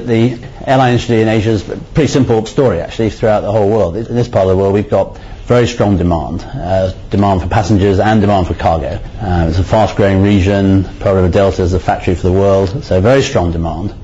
The airline industry in Asia is a pretty simple story actually throughout the whole world. In this part of the world we've got very strong demand for passengers and demand for cargo. It's a fast growing region. Pearl River Delta is a factory for the world, so very strong demand.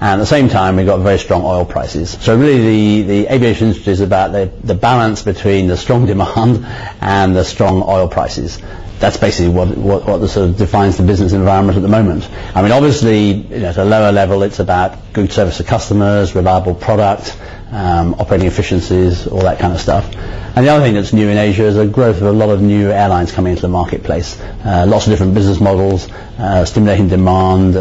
And at the same time we've got very strong oil prices. So really the aviation industry is about the balance between the strong demand and the strong oil prices. That's basically what sort of defines the business environment at the moment. I mean, obviously, at a lower level, it's about good service to customers, reliable product, operating efficiencies, all that kind of stuff. And the other thing that's new in Asia is the growth of a lot of new airlines coming into the marketplace. Lots of different business models, stimulating demand,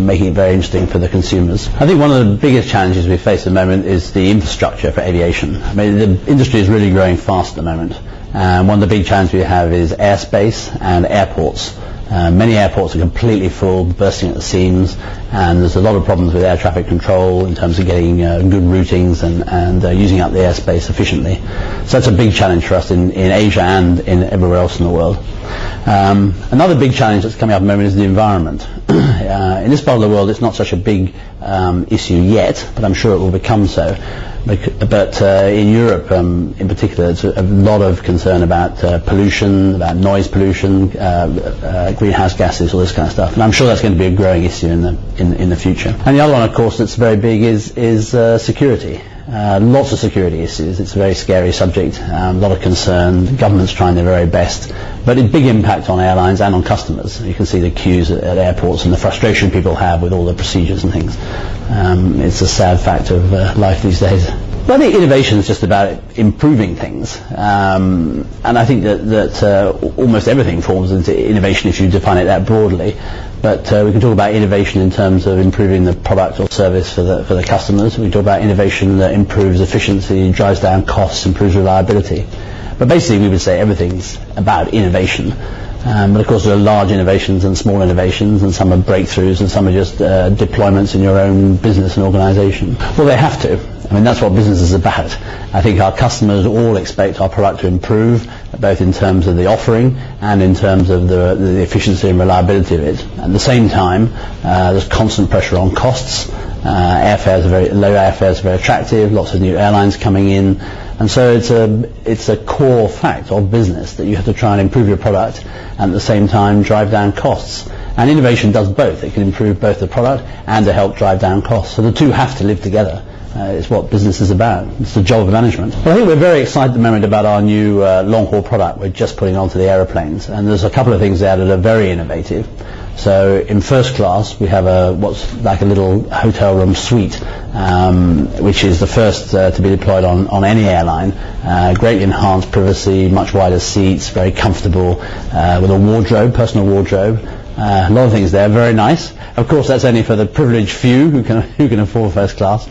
making it very interesting for the consumers. I think one of the biggest challenges we face at the moment is the infrastructure for aviation. I mean, the industry is really growing fast at the moment. One of the big challenges we have is airspace and airports. Many airports are completely full, bursting at the seams, and there's a lot of problems with air traffic control in terms of getting good routings and using up the airspace efficiently. So that's a big challenge for us in Asia and in everywhere else in the world. Another big challenge that's coming up at the moment is the environment. In this part of the world it's not such a big issue yet, but I'm sure it will become so. But in Europe in particular there's a lot of concern about pollution, about noise pollution, greenhouse gases, all this kind of stuff, and I'm sure that's going to be a growing issue in the future. And the other one of course that's very big is security. Lots of security issues. It's a very scary subject, a lot of concern. The government's trying their very best, but a big impact on airlines and on customers. You can see the queues at airports and the frustration people have with all the procedures and things. It's a sad fact of life these days. Well, I think innovation is just about improving things, and I think that almost everything falls into innovation if you define it that broadly. But we can talk about innovation in terms of improving the product or service for the customers. We can talk about innovation that improves efficiency, drives down costs, improves reliability. But basically we would say everything's about innovation. But of course there are large innovations and small innovations, and some are breakthroughs and some are just deployments in your own business and organisation. Well, they have to. I mean, that's what business is about. I think our customers all expect our product to improve, both in terms of the offering and in terms of the efficiency and reliability of it. At the same time, there's constant pressure on costs. Low airfares are very attractive, lots of new airlines coming in, and so it's a core fact of business that you have to try and improve your product and at the same time drive down costs. And innovation does both. It can improve both the product and to help drive down costs. So the two have to live together. It's what business is about. It's the job of management. Well, I think we're very excited at the moment about our new long-haul product we're just putting onto the aeroplanes, and there's a couple of things there that are very innovative. So in first class we have what's like a little hotel room suite, which is the first to be deployed on any airline. Greatly enhanced privacy, much wider seats, very comfortable, with a wardrobe, personal wardrobe. A lot of things there, very nice. Of course that's only for the privileged few who can afford first class.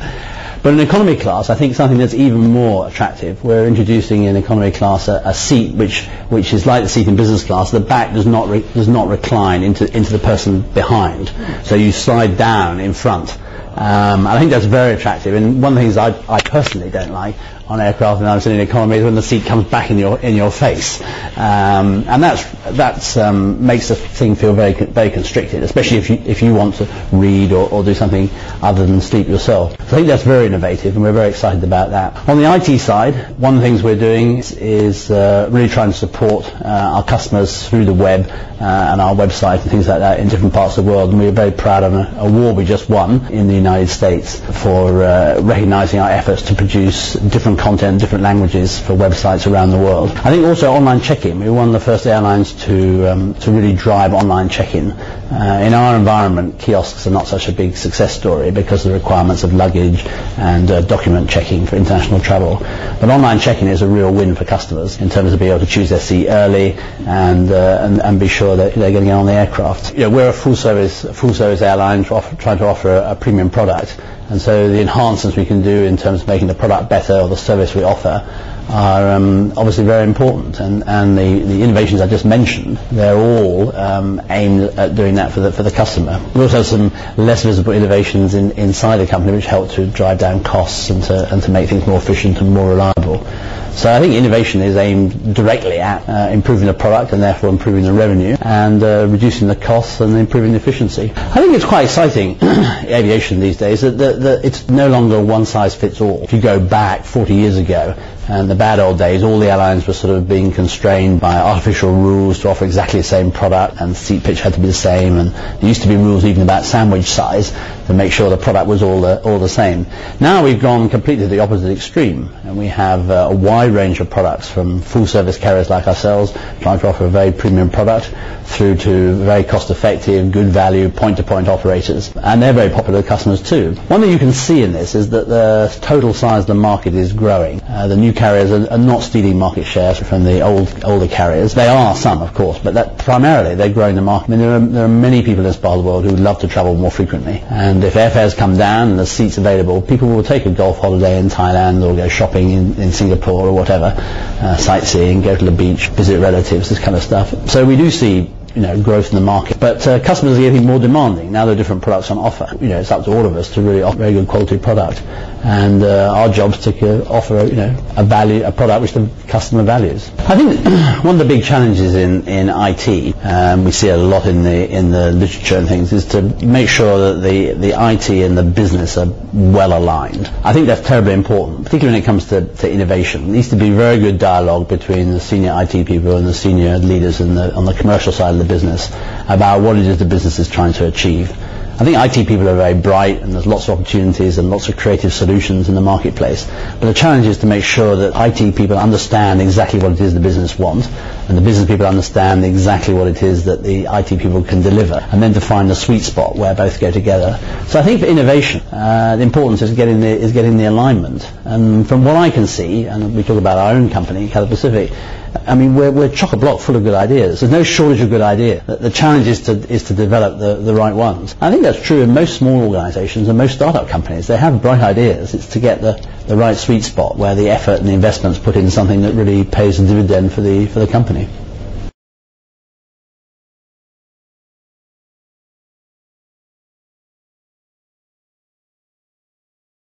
But in economy class, I think something that's even more attractive. We're introducing in economy class a seat which is like the seat in business class. The back does not recline into the person behind, so you slide down in front. I think that's very attractive. And one of the things I personally don't like on aircraft when I'm sitting in economy is when the seat comes back in your face, and that's makes the thing feel very constricted, especially if you want to read or do something other than sleep yourself. So I think that's very innovative, and we're very excited about that. On the IT side, one of the things we're doing is really trying to support our customers through the web and our website and things like that in different parts of the world. And we're very proud of an award we just won in the United States for recognising our efforts to produce different content, different languages for websites around the world. I think also online check-in. We were one of the first airlines to really drive online check-in. In our environment, kiosks are not such a big success story because of the requirements of luggage and document checking for international travel. But online check-in is a real win for customers in terms of being able to choose their seat early and be sure that they're getting on the aircraft. We're a full service airline trying to offer a premium product, and so the enhancements we can do in terms of making the product better or the service we offer are obviously very important, and the innovations I just mentioned, they're all aimed at doing that for the customer. We also have some less visible innovations inside the company which help to drive down costs and to make things more efficient and more reliable. So I think innovation is aimed directly at improving the product and therefore improving the revenue and reducing the costs and improving the efficiency. I think it's quite exciting, aviation these days, that it's no longer one size fits all. If you go back 40 years ago, and the bad old days, all the airlines were sort of being constrained by artificial rules to offer exactly the same product, and seat pitch had to be the same, and there used to be rules even about sandwich size to make sure the product was all the same. Now we've gone completely to the opposite extreme, and we have a wide range of products, from full service carriers like ourselves trying to offer a very premium product, through to very cost effective, good value, point-to-point operators, and they're very popular with customers too. One thing you can see in this is that the total size of the market is growing. The new carriers are not stealing market shares from the older carriers. They are some, of course, but primarily they're growing the market. I mean, there are many people in this part of the world who love to travel more frequently, and if airfares come down and the seats available, people will take a golf holiday in Thailand or go shopping in Singapore or whatever, sightseeing, go to the beach, visit relatives, this kind of stuff. So we do see growth in the market, but customers are getting more demanding. Now there are different products on offer. It's up to all of us to really offer a very good quality product, and our job is to offer a product which the customer values. I think one of the big challenges in IT, we see it a lot in the literature and things, is to make sure that the IT and the business are well aligned. I think that's terribly important, particularly when it comes to innovation. There needs to be very good dialogue between the senior IT people and the senior leaders on the commercial side of the business about what it is the business is trying to achieve. I think IT people are very bright, and there's lots of opportunities and lots of creative solutions in the marketplace. But the challenge is to make sure that IT people understand exactly what it is the business wants, and the business people understand exactly what it is that the IT people can deliver, and then to find the sweet spot where both go together. So I think for innovation, the importance is getting the alignment. And from what I can see, and we talk about our own company, Cathay Pacific, I mean, we're chock-a-block full of good ideas. There's no shortage of good ideas. The challenge is to develop the right ones. I think that's true in most small organizations and most startup companies. They have bright ideas. It's to get the right sweet spot where the effort and the investment's put in something that really pays a dividend for the company.